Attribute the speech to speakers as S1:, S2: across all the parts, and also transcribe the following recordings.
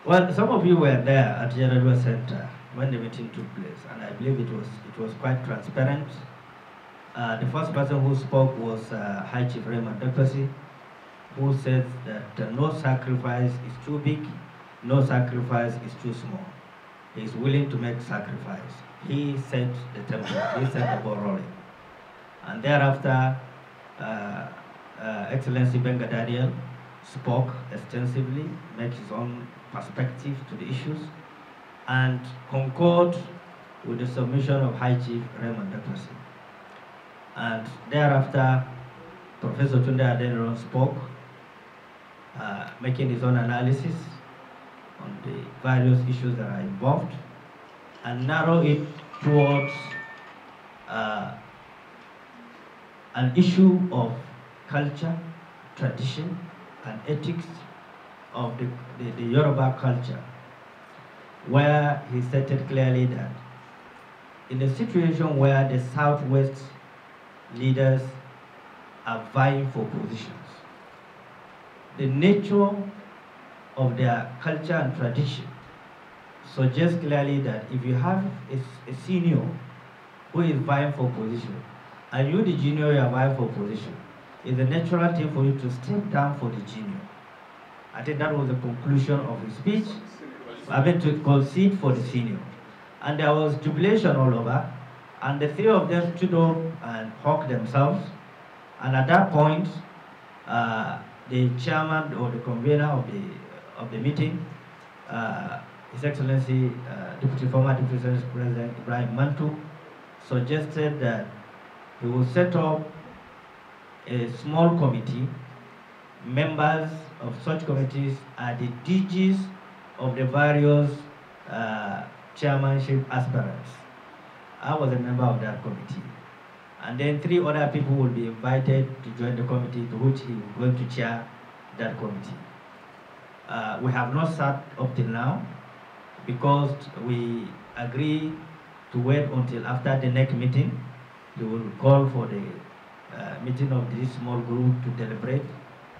S1: Well, some of you were there at General Center when the meeting took place, and I believe it was quite transparent. The first person who spoke was High Chief Raymond Depesi, who said that no sacrifice is too big, no sacrifice is too small. He is willing to make sacrifice. He set the tempo, he set the ball rolling. And thereafter, uh, Excellency Benga Daniel spoke extensively, made his own perspective to the issues, and concurred with the submission of High Chief Raymond Depesi. And thereafter, Professor Tunde Adeniro spoke, making his own analysis on the various issues that are involved, and narrow it towards an issue of culture, tradition, and ethics of the Yoruba culture, where he stated clearly that in a situation where the Southwest leaders are vying for positions, the nature of their culture and tradition suggests clearly that if you have a senior who is vying for position, and you, the junior, you are vying for position, it's a natural thing for you to step down for the junior. I think that was the conclusion of his speech. I mean, to concede for the senior. And there was jubilation all over, and the three of them stood up and hugged themselves. And at that point, the chairman or the convener of the meeting, His Excellency former Deputy President Ibrahim Mantu, suggested that he will set up a small committee. Members of such committees are the DGs of the various chairmanship aspirants. I was a member of that committee. And then 3 other people will be invited to join the committee, to which he is going to chair that committee. We have not sat up till now because we agree to wait until after the next meeting. He will call for the meeting of this small group to deliberate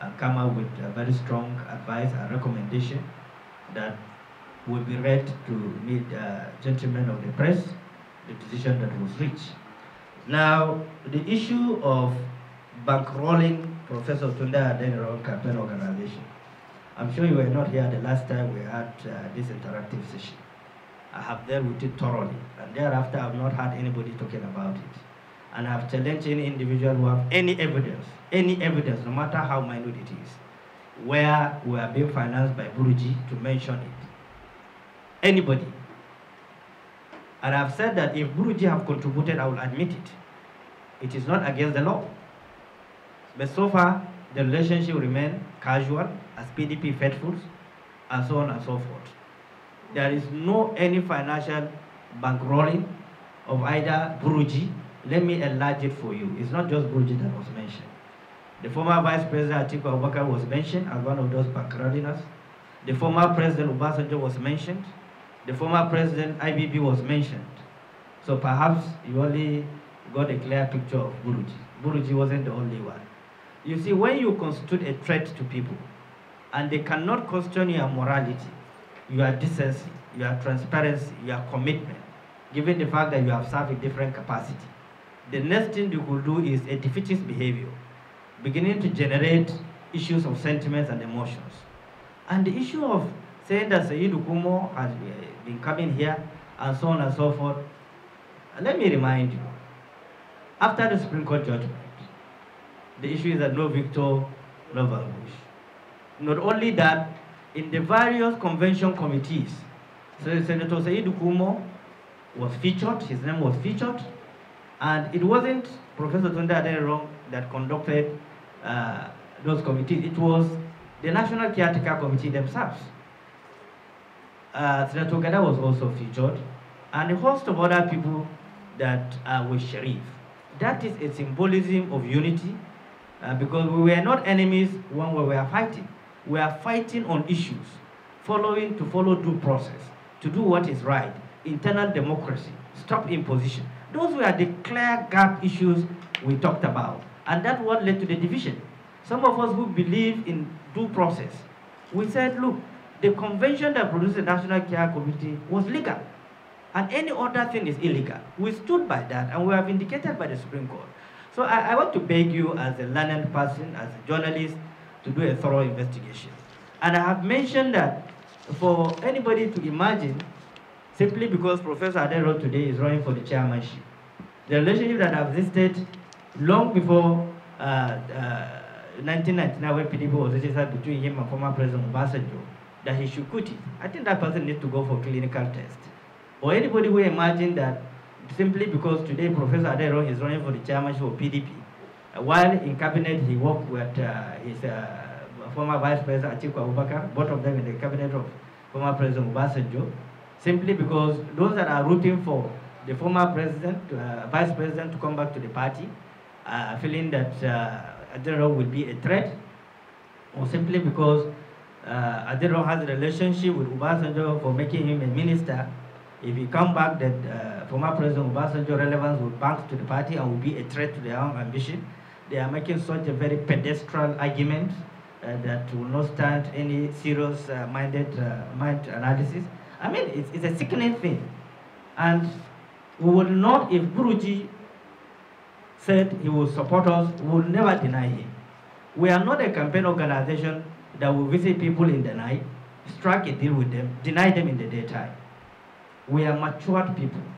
S1: and come up with a very strong advice and recommendation that will be read to meet gentlemen of the press, the decision that was reached. Now, the issue of bankrolling Professor Tunde Adeniro campaign organization. I'm sure you were not here the last time we had this interactive session. I have dealt with it thoroughly, and thereafter I've not had anybody talking about it. And I've challenged any individual who have any evidence, no matter how minute it is, where we are being financed by Buruji, to mention it. Anybody. And I've said that if Buruji have contributed, I will admit it. It is not against the law. But so far, the relationship remains casual, as PDP faithfuls, and so on and so forth. There is no any financial bankrolling of either Buruji. Let me enlarge it for you. It's not just Buruji that was mentioned. The former Vice President Atiku Abubakar was mentioned as one of those bankrollers. The former President Obasanjo was mentioned. The former President IBB was mentioned. So perhaps you only got a clear picture of Buruji. Buruji wasn't the only one. You see, when you constitute a threat to people, and they cannot question your morality, your decency, your transparency, your commitment, given the fact that you have served a different capacity, the next thing you could do is a defeatist behavior, beginning to generate issues of sentiments and emotions. And the issue of saying that Sayyid Ukumo has been coming here, and so on and so forth, let me remind you, after the Supreme Court judgment, the issue is that no victor, no vanquish. Not only that, in the various convention committees, so Senator Sayyid Ukumo was featured, his name was featured, and it wasn't Professor Tunde Adeniro that conducted those committees, it was the National Caretaker Committee themselves. Senator Gada was also featured, and a host of other people that were Sharif. That is a symbolism of unity, because we were not enemies when we were fighting. We are fighting on issues, to follow due process, to do what is right, internal democracy, stop imposition. Those were the clear gap issues we talked about, and that's what led to the division. Some of us who believe in due process, we said, look, the convention that produced the National Care Committee was legal, and any other thing is illegal. We stood by that, and we have indicated by the Supreme Court. So I want to beg you as a learned person, as a journalist, to do a thorough investigation. And I have mentioned that for anybody to imagine, simply because Professor Adero today is running for the chairmanship, the relationship that existed long before 1999, when PDP was registered between him and former President Obasanjo, that he should quit it. I think that person needs to go for clinical test. Or anybody who imagine that simply because today Professor Adero is running for the chairmanship of PDP, while in cabinet he worked with his former Vice President Atiku Abubakar, both of them in the cabinet of former President Obasanjo, simply because those that are rooting for the former president, vice president to come back to the party, feeling that Adero will be a threat, or simply because Adero has a relationship with Obasanjo for making him a minister. If he come back, that former President Obasanjo relevance will back to the party and will be a threat to their own ambition. They are making such a very pedestrian argument that will not stand any serious mind analysis. I mean, it's a sickening thing. And we will not, if Guruji said he will support us, we will never deny him. We are not a campaign organization that will visit people in the night, strike a deal with them, deny them in the daytime. We are matured people.